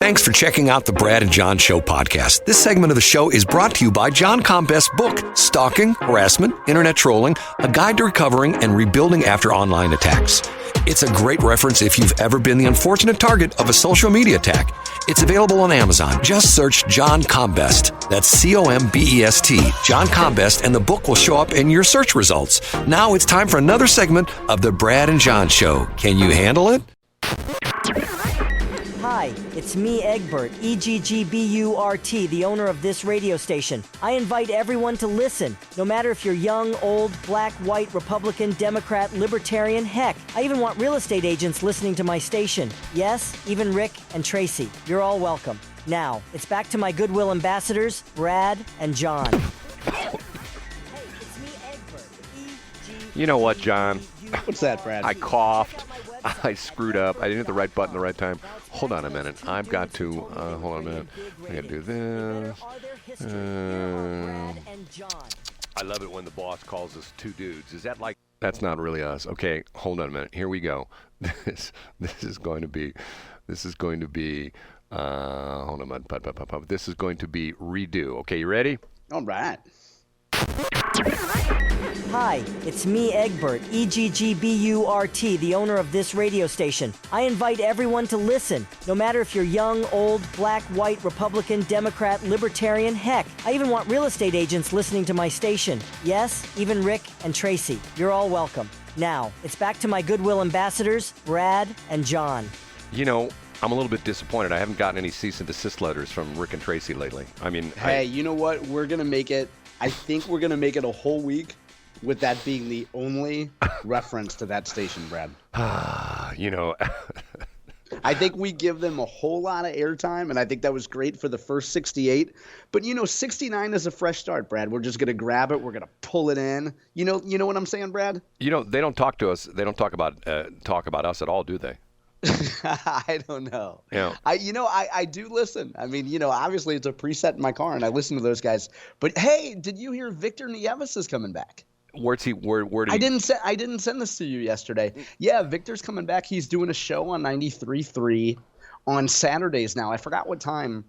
Thanks for checking out the Brad and John Show podcast. This segment of the show is brought to you by John Combest's book, Stalking, Harassment, Internet Trolling, A Guide to Recovering and Rebuilding After Online Attacks. It's a great reference if you've ever been the unfortunate target of a social media attack. It's available on Amazon. Just search John Combest. That's C-O-M-B-E-S-T, John Combest, and the book will show up in your search results. Now it's time for another segment of the Brad and John Show. Can you handle it? Hi, it's me, Egbert, E-G-G-B-U-R-T, the owner of this radio station. I invite everyone to listen, no matter if you're young, old, black, white, Republican, Democrat, Libertarian, heck, I even want real estate agents listening to my station. Yes, even Rick and Tracy. You're all welcome. Now, it's back to my Goodwill ambassadors, Brad and John. Hey, it's me, Egbert, E-G-G-B-U-R-T. You know what, John? What's that, Brad? I coughed. I screwed up. I didn't hit the right button the right time. Hold on a minute. I've got to, hold on a minute. I got to do this. I love it when the boss calls us two dudes. Is that like, that's not really us. Okay, hold on a minute. Here we go. This is going to be, hold on a minute. This is going to be redo. Okay, you ready? All right. Hi, it's me, Egbert, E-G-G-B-U-R-T, the owner of this radio station. I invite everyone to listen, no matter if you're young, old, black, white, Republican, Democrat, Libertarian, heck, I even want real estate agents listening to my station. Yes, even Rick and Tracy. You're all welcome. Now, it's back to my Goodwill ambassadors, Brad and John. You know, I'm a little bit disappointed. I haven't gotten any cease and desist letters from Rick and Tracy lately. I mean, hey, you know what? We're going to make it, I think we're going to make it a whole week with that being the only reference to that station, Brad. You know. I think we give them a whole lot of airtime, and I think that was great for the first 68. But, 69 is a fresh start, Brad. We're just going to grab it. We're going to pull it in. You know what I'm saying, Brad? They don't talk to us. They don't talk about us at all, do they? I don't know. Yeah. I do listen. I mean, obviously it's a preset in my car, and I listen to those guys. But hey, did you hear Victor Nieves is coming back? Where did he? I didn't send this to you yesterday. Yeah, Victor's coming back. He's doing a show on 93.3 on Saturdays now. I forgot what time,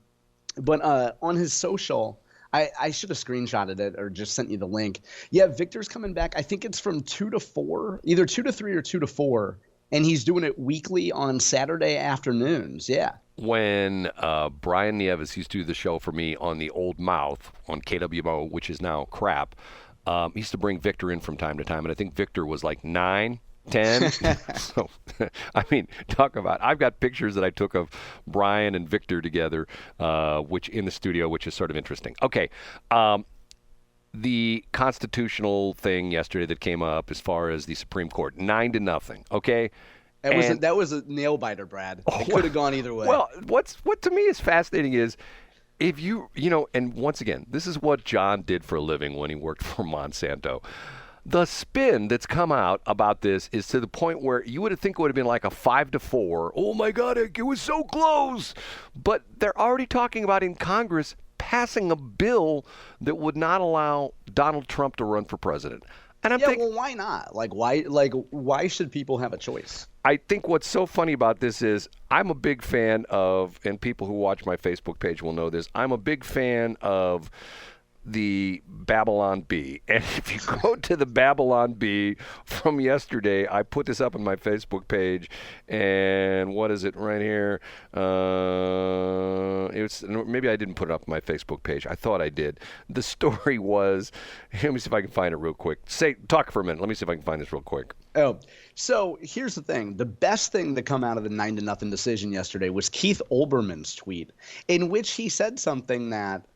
but on his social, I should have screenshotted it or just sent you the link. Yeah, Victor's coming back. I think it's from 2 to 4, either 2 to 3 or 2 to 4, and he's doing it weekly on Saturday afternoons. Yeah. When Brian Nieves used to do the show for me on the Old Mouth on KWMO, which is now crap. He used to bring Victor in from time to time, and I think Victor was like 9, 10. So, I mean, talk about, I've got pictures that I took of Brian and Victor together, which in the studio, which is sort of interesting. Okay. The constitutional thing yesterday that came up as far as the Supreme Court, 9-0. Okay. That was a nail biter, Brad. It could have gone either way. Well, what to me is fascinating is, if and once again, this is what John did for a living when he worked for Monsanto. The spin that's come out about this is to the point where you would think it would have been like a 5-4. Oh my God, it was so close. But they're already talking about in Congress passing a bill that would not allow Donald Trump to run for president. And I'm thinking, well, why not? Why should people have a choice? I think what's so funny about this is I'm a big fan of, and people who watch my Facebook page will know this, I'm a big fan of the Babylon Bee. And if you go to the Babylon Bee from yesterday, I put this up on my Facebook page, and what is it right here? Maybe I didn't put it up on my Facebook page. I thought I did. The story was, let me see if I can find it real quick. Talk for a minute. Let me see if I can find this real quick. Oh, so here's the thing. The best thing that come out of the 9-0 decision yesterday was Keith Olbermann's tweet, in which he said something that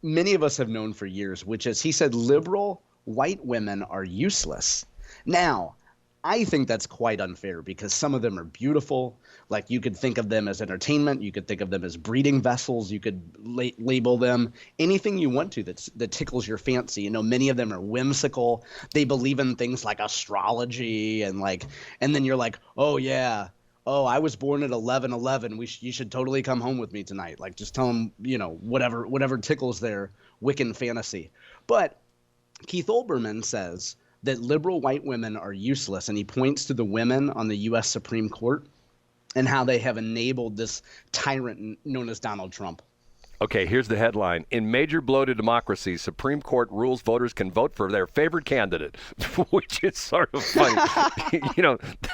many of us have known for years, which is he said liberal white women are useless. Now, I think that's quite unfair because some of them are beautiful. Like, you could think of them as entertainment. You could think of them as breeding vessels. You could label them anything you want to that tickles your fancy. Many of them are whimsical. They believe in things like astrology and then you're like, oh yeah, oh, I was born at 11/11. You should totally come home with me tonight. Like, just tell them, whatever tickles their Wiccan fantasy. But Keith Olbermann says that liberal white women are useless, and he points to the women on the U.S. Supreme Court. and how they have enabled this tyrant known as Donald Trump. Okay, here's the headline. In major blow to democracy, Supreme Court rules voters can vote for their favorite candidate, which is sort of funny.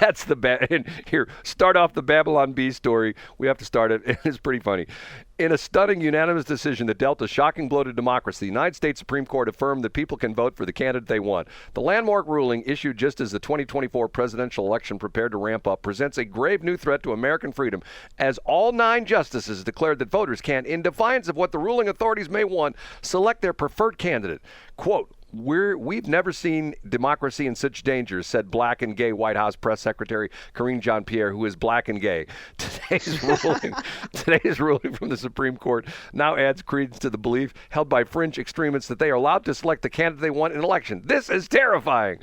That's the and here, start off the Babylon Bee story. We have to start it. It's pretty funny. In a stunning unanimous decision that dealt a shocking blow to democracy, the United States Supreme Court affirmed that people can vote for the candidate they want. The landmark ruling, issued just as the 2024 presidential election prepared to ramp up, presents a grave new threat to American freedom, as all 9 justices declared that voters can, in defiance of what the ruling authorities may want, select their preferred candidate. Quote, We've never seen democracy in such danger, said black and gay White House Press Secretary Karine Jean-Pierre, who is black and gay. Today's ruling from the Supreme Court now adds credence to the belief held by fringe extremists that they are allowed to select the candidate they want in an election. This is terrifying.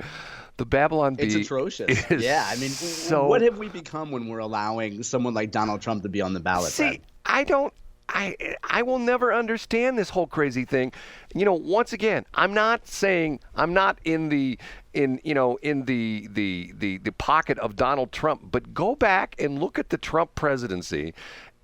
The Babylon Bee. It's atrocious. Yeah, I mean, what have we become when we're allowing someone like Donald Trump to be on the ballot? See, I will never understand this whole crazy thing. Once again, I'm not in the pocket of Donald Trump, but go back and look at the Trump presidency.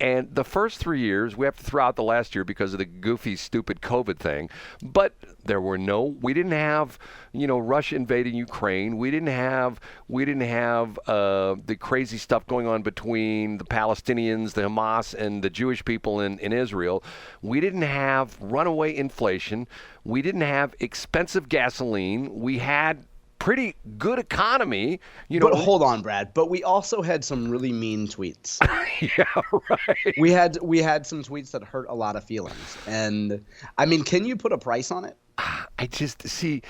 And the first 3 years, we have to throw out the last year because of the goofy, stupid COVID thing. But we didn't have, Russia invading Ukraine. We didn't have the crazy stuff going on between the Palestinians, the Hamas, and the Jewish people in Israel. We didn't have runaway inflation. We didn't have expensive gasoline. We had pretty good economy, But hold on, Brad. But we also had some really mean tweets. Yeah, right. We had some tweets that hurt a lot of feelings. And I mean, can you put a price on it? I just see,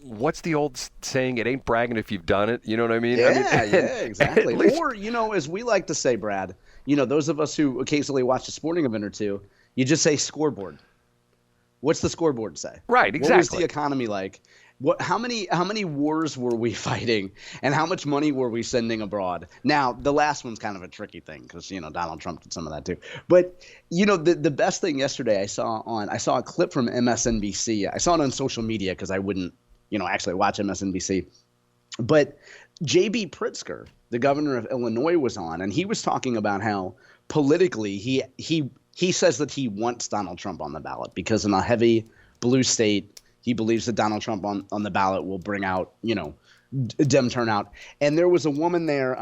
what's the old saying? It ain't bragging if you've done it. You know what I mean? Yeah, exactly. Or, as we like to say, Brad, those of us who occasionally watch a sporting event or two, you just say scoreboard. What's the scoreboard say? Right, exactly. What was the economy like? How many wars were we fighting, and how much money were we sending abroad? Now, the last one's kind of a tricky thing because Donald Trump did some of that too. But the best thing yesterday I saw a clip from MSNBC. I saw it on social media because I wouldn't actually watch MSNBC. But J.B. Pritzker, the governor of Illinois, was on, and he was talking about how politically he says that he wants Donald Trump on the ballot because in a heavy blue state, he believes that Donald Trump on the ballot will bring out, Dem turnout. And there was a woman there,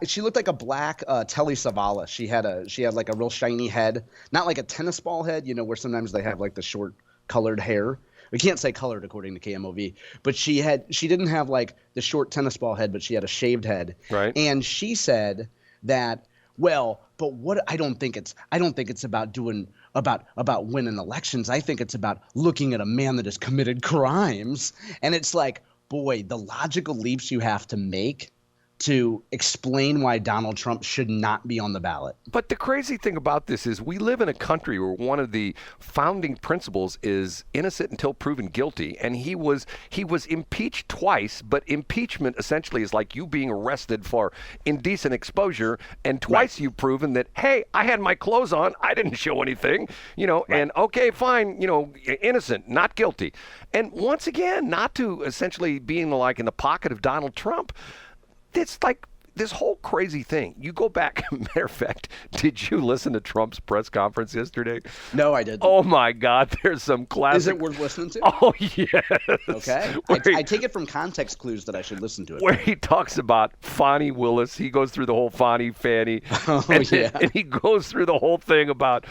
she looked like a black Telly Savalas. She had like a real shiny head, not like a tennis ball head, where sometimes they have like the short colored hair. We can't say colored according to KMOV, but she didn't have like the short tennis ball head, but she had a shaved head. Right. And she said that, well, but what I don't think it's about winning elections. I think it's about looking at a man that has committed crimes. And it's like, boy, the logical leaps you have to make to explain why Donald Trump should not be on the ballot. But the crazy thing about this is we live in a country where one of the founding principles is innocent until proven guilty. And he was impeached twice, but impeachment essentially is like you being arrested for indecent exposure. And twice You've proven that, hey, I had my clothes on. I didn't show anything, and okay, fine, innocent, not guilty. And once again, not to essentially being like in the pocket of Donald Trump. It's like this whole crazy thing. You go back, matter of fact, did you listen to Trump's press conference yesterday? No, I didn't. Oh, my God. There's some classic. Is it worth listening to? Oh, yes. Okay. I take it from context clues that I should listen to it. Where he talks about Fonnie Willis. He goes through the whole Fonnie, Fannie. And he goes through the whole thing about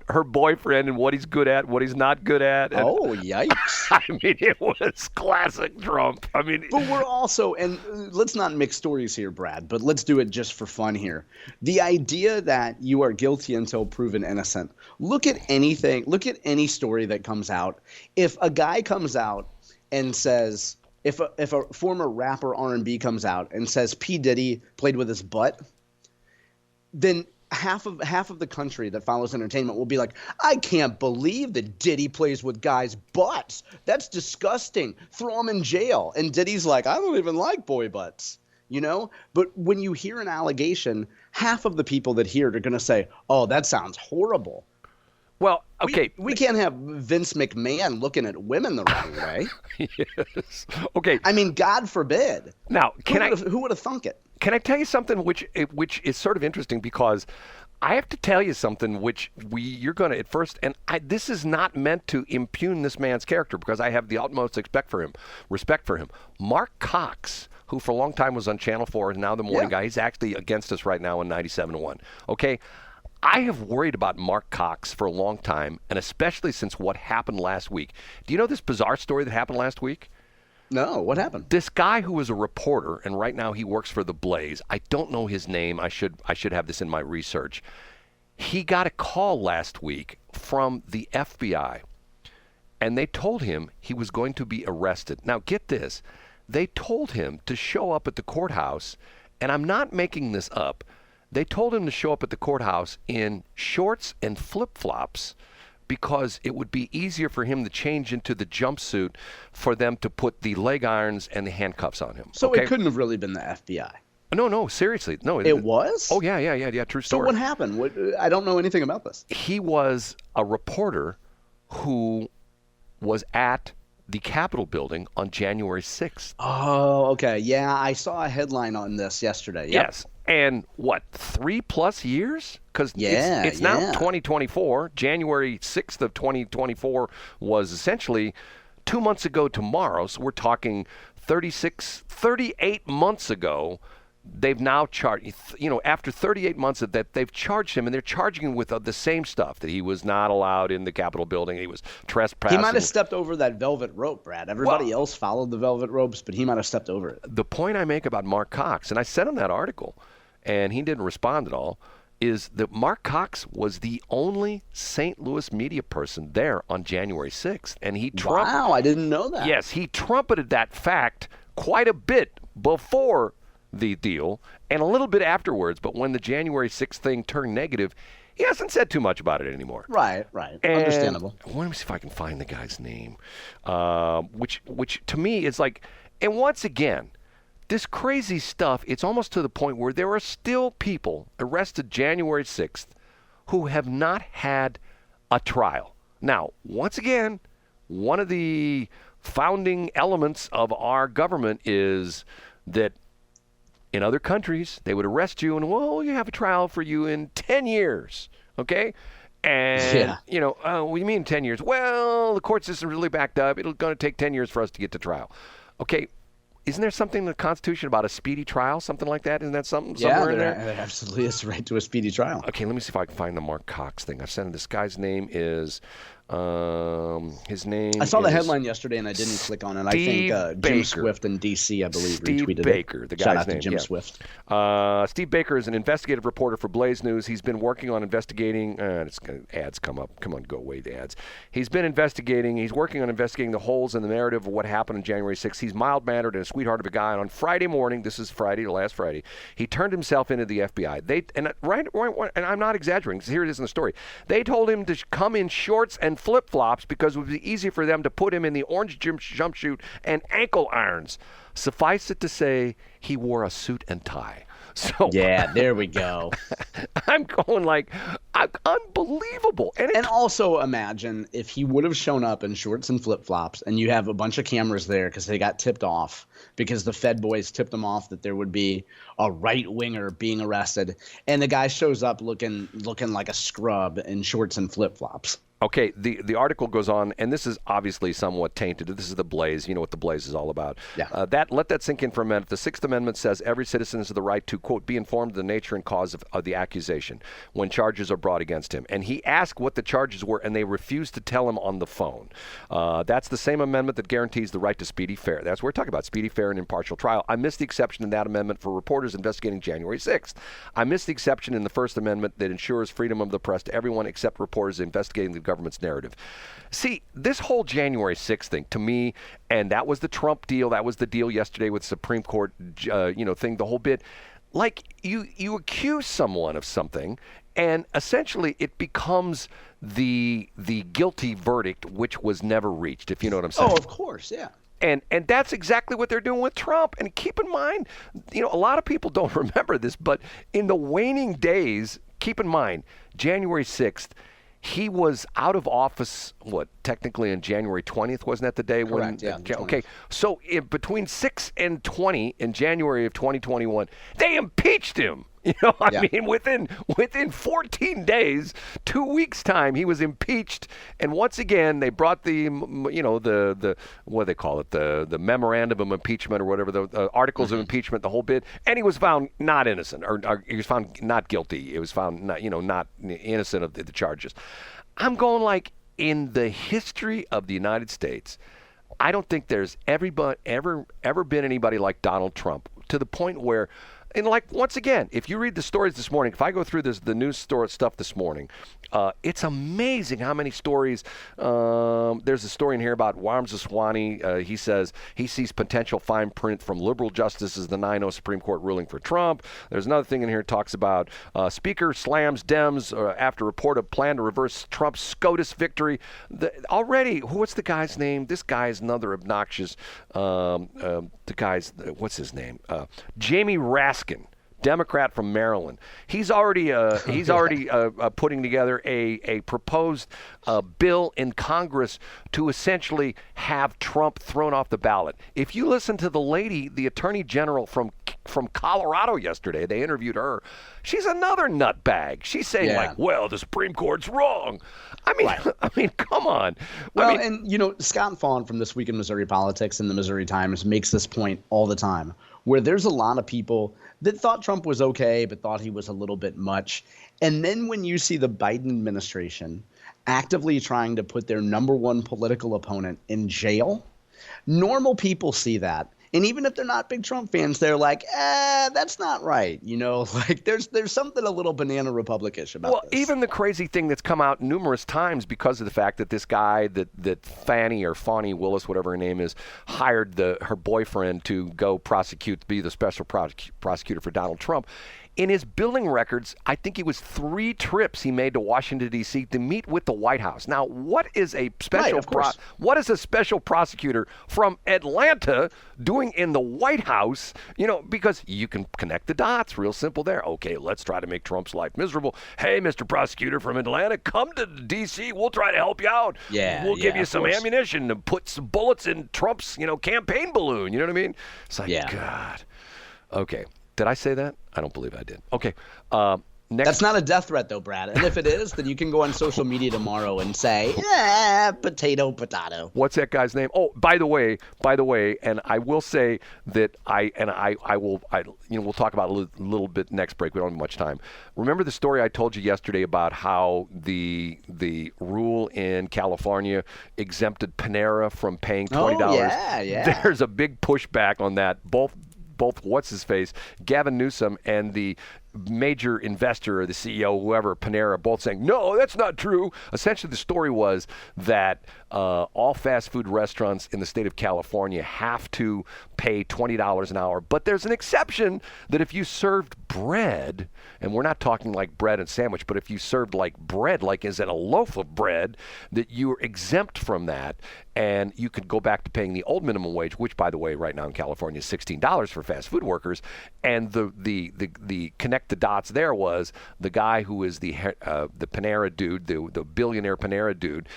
her boyfriend and what he's good at, what he's not good at. And, yikes. I mean, it was classic Trump. I mean. But we're also, and let's not mix stories here, Brad. But let's do it just for fun here. The idea that you are guilty until proven innocent. Look at any story that comes out. If a guy comes out and says, if a former rapper R&B comes out and says P. Diddy played with his butt, then half of the country that follows entertainment will be like, I can't believe that Diddy plays with guys' butts. That's disgusting. Throw him in jail. And Diddy's like, I don't even like boy butts. But when you hear an allegation, half of the people that hear it are going to say, oh, that sounds horrible. Well, okay. We can't have Vince McMahon looking at women the wrong way. Yes. Okay. I mean, God forbid. Now, who would have thunk it? Can I tell you something which is sort of interesting, because I have to tell you something which you're going to at first, and this is not meant to impugn this man's character, because I have the utmost respect for him. Mark Cox, who for a long time was on Channel 4, is now the morning guy. He's actually against us right now in 97.1. Okay? I have worried about Mark Cox for a long time, and especially since what happened last week. Do you know this bizarre story that happened last week? No, what happened? This guy who was a reporter, and right now he works for The Blaze. I don't know his name. I should have this in my research. He got a call last week from the FBI, and they told him he was going to be arrested. Now, get this. They told him to show up at the courthouse, and I'm not making this up. They told him to show up at the courthouse in shorts and flip-flops, because it would be easier for him to change into the jumpsuit for them to put the leg irons and the handcuffs on him. So it couldn't have really been the FBI. No, seriously. No, it was? Oh, yeah, true story. So what happened? I don't know anything about this. He was a reporter who was at the Capitol building on January 6th. Oh, okay. Yeah, I saw a headline on this yesterday. Yep. Yes. And what, 3+ years? Because it's now 2024. January 6th of 2024 was essentially 2 months ago tomorrow. So we're talking 38 months ago. They've now charged, after 38 months of that, they've charged him, and they're charging him with the same stuff, that he was not allowed in the Capitol building. He was trespassing. He might have stepped over that velvet rope, Brad. Everybody else followed the velvet ropes, but he might have stepped over it. The point I make about Mark Cox, and I sent him that article, and he didn't respond at all, is that Mark Cox was the only St. Louis media person there on January 6th. And Wow, I didn't know that. Yes, he trumpeted that fact quite a bit before the deal and a little bit afterwards, but when the January 6th thing turned negative, he hasn't said too much about it anymore. Right. And understandable. Let me see if I can find the guy's name, which to me is like, and once again, this crazy stuff, it's almost to the point where there are still people arrested January 6th who have not had a trial. Now, once again, one of the founding elements of our government is that in other countries, they would arrest you and, you have a trial for you in 10 years, okay? And, what do you mean 10 years? Well, the court system's really backed up. It's going to take 10 years for us to get to trial. Okay, isn't there something in the Constitution about a speedy trial, something like that? Isn't that something somewhere in there? Yeah, there absolutely is a right to a speedy trial. Okay, let me see if I can find the Mark Cox thing. I sent him. This guy's name is, his name I saw the headline yesterday and I didn't click on it. I think Jim Swift in D.C., I believe, retweeted Baker, it. The guy's Shout out name. to Jim Swift. Steve Baker is an investigative reporter for Blaze News. He's been working on investigating. Ads come up. Come on, go away, the ads. He's working on investigating the holes in the narrative of what happened on January 6th. He's mild-mannered and a sweetheart of a guy. And on Friday morning, this is last Friday, he turned himself into the FBI. And I'm not exaggerating. Here it is in the story. They told him to come in shorts and flip-flops because it would be easier for them to put him in the orange jumpsuit and ankle irons. Suffice it to say, he wore a suit and tie. So yeah, there we go. I'm going like, unbelievable. And also imagine if he would have shown up in shorts and flip-flops and you have a bunch of cameras there because they got tipped off because the Fed boys tipped them off that there would be a right-winger being arrested, and the guy shows up looking like a scrub in shorts and flip-flops. Okay, the article goes on, and this is obviously somewhat tainted. This is the Blaze. You know what the Blaze is all about. Yeah. Let that sink in for a minute. The Sixth Amendment says every citizen has the right to, quote, be informed of the nature and cause of the accusation when charges are brought against him. And he asked what the charges were, and they refused to tell him on the phone. That's the same amendment that guarantees the right to speedy, fair. That's what we're talking about, speedy, fair, and impartial trial. I missed the exception in that amendment for reporters investigating January 6th. I missed the exception in the First Amendment that ensures freedom of the press to everyone except reporters investigating the government's narrative. See, this whole January 6th thing, to me, and that was the Trump deal, that was the deal yesterday with Supreme Court, thing, the whole bit. Like, you accuse someone of something, and essentially it becomes the guilty verdict, which was never reached, if you know what I'm saying. Oh, of course, yeah. And that's exactly what they're doing with Trump. And keep in mind, a lot of people don't remember this, but in the waning days, keep in mind, January 6th, He was out of office, technically on January 20th, wasn't that the day? Correct, Okay, so between 6 and 20 in January of 2021, they impeached him. I mean, within 14 days, 2 weeks' time, he was impeached. And once again, they brought the what do they call it, the memorandum of impeachment or whatever, the articles of impeachment, the whole bit. And he was found not innocent, or he was found not guilty. He was found not innocent of the charges. I'm going like, in the history of the United States, I don't think there's ever been anybody like Donald Trump, to the point where. And once again, if you read the stories this morning, if I go through the news stuff this morning, it's amazing how many stories. There's a story in here about Wamsaswamy. He says he sees potential fine print from liberal justices, the 9-0 Supreme Court ruling for Trump. There's another thing in here that talks about Speaker slams Dems after report of plan to reverse Trump's SCOTUS victory. What's the guy's name? This guy is another obnoxious. What's his name? Jamie Raskin, Democrat from Maryland. He's already putting together a proposed bill in Congress to essentially have Trump thrown off the ballot. If you listen to the Attorney General from Colorado yesterday, they interviewed her. She's another nutbag. She's saying the Supreme Court's wrong. I mean, come on. Well, Scott Fawn from This Week in Missouri Politics in the Missouri Times makes this point all the time, where there's a lot of people that thought Trump was okay, but thought he was a little bit much. And then when you see the Biden administration actively trying to put their number one political opponent in jail, normal people see that. And even if they're not big Trump fans, they're like, that's not right. There's something a little banana republic-ish about this. Well, even the crazy thing that's come out numerous times because of the fact that this guy, that Fani Willis, whatever her name is, hired her boyfriend to go be the special prosecutor for Donald Trump. In his billing records, I think it was 3 trips he made to Washington, D.C. to meet with the White House. Now, what is a special prosecutor from Atlanta doing in the White House? Because you can connect the dots real simple there. Okay, let's try to make Trump's life miserable. Hey, Mr. Prosecutor from Atlanta, come to D.C. We'll try to help you out. We'll give you some ammunition to put some bullets in Trump's, campaign balloon. You know what I mean? It's like, God. Okay. Did I say that? I don't believe I did. Okay. Next. That's not a death threat, though, Brad. And if it is, then you can go on social media tomorrow and say, potato. What's that guy's name? Oh, by the way, and I will say that we'll talk about it a little bit next break. We don't have much time. Remember the story I told you yesterday about how the rule in California exempted Panera from paying $20? Oh, yeah. There's a big pushback on that. Both what's-his-face, Gavin Newsom, and the major investor or the CEO, whoever, Panera, both saying, no, that's not true. Essentially, the story was that all fast food restaurants in the state of California have to pay $20 an hour. But there's an exception that if you served bread, and we're not talking like bread and sandwich, but if you served like bread, like is it a loaf of bread, that you were exempt from that, and you could go back to paying the old minimum wage, which, by the way, right now in California is $16 for fast food workers. And the connect the dots there was the guy who is the Panera dude, the billionaire Panera dude,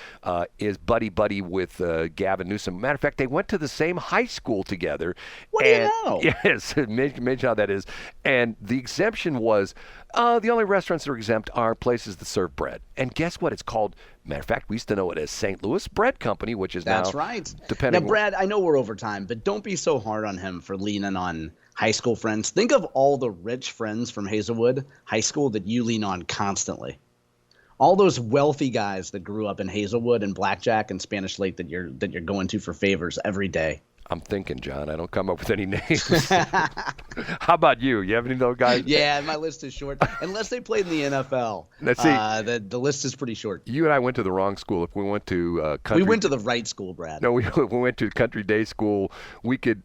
is buddy with Gavin Newsom. Matter of fact, they went to the same high school together. What do you know? Yes, imagine how that is. And the exemption was the only restaurants that are exempt are places that serve bread. And guess what? It's called, matter of fact, we used to know it as St. Louis Bread Company, which is That's now. right. Depending. Now, Brad, I know we're over time, but don't be so hard on him for leaning on high school friends. Think of all the rich friends from Hazelwood High School that you lean on constantly. All those wealthy guys that grew up in Hazelwood and Blackjack and Spanish Lake that you're going to for favors every day. I'm thinking, John. I don't come up with any names. How about you? You have any of those guys? Yeah, my list is short. Unless they played in the NFL. Let's see. The list is pretty short. You and I went to the wrong school. If we went to country, we went to the right school, Brad. No, we went to country day school. We could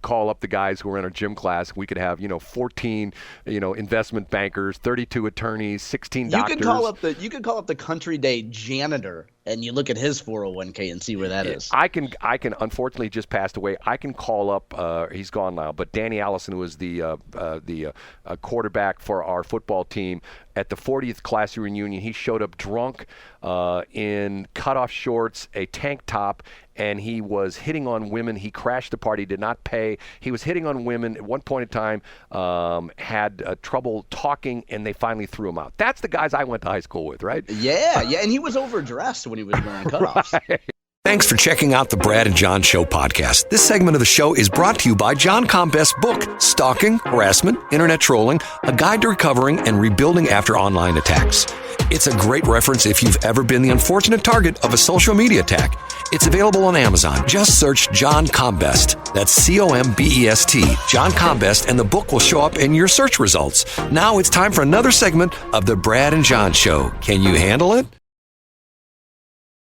call up the guys who were in our gym class. We could have 14 investment bankers, 32 attorneys, 16 doctors. You could call up the country day janitor. And you look at his 401k and see where that is. I can unfortunately he just passed away. I can call up. He's gone now, but Danny Allison, who was the quarterback for our football team, at the 40th class reunion. He showed up drunk in cutoff shorts, a tank top, and he was hitting on women. He crashed the party, did not pay. He was hitting on women at one point in time, had trouble talking, and they finally threw him out. That's the guys I went to high school with, right? Yeah, and he was overdressed when he was wearing cutoffs. Right. Thanks for checking out the Brad and John Show podcast. This segment of the show is brought to you by John Combest's book, Stalking, Harassment, Internet Trolling, A Guide to Recovering and Rebuilding After Online Attacks. It's a great reference if you've ever been the unfortunate target of a social media attack. It's available on Amazon. Just search John Combest. That's Combest, John Combest, and the book will show up in your search results. Now it's time for another segment of the Brad and John Show. Can you handle it?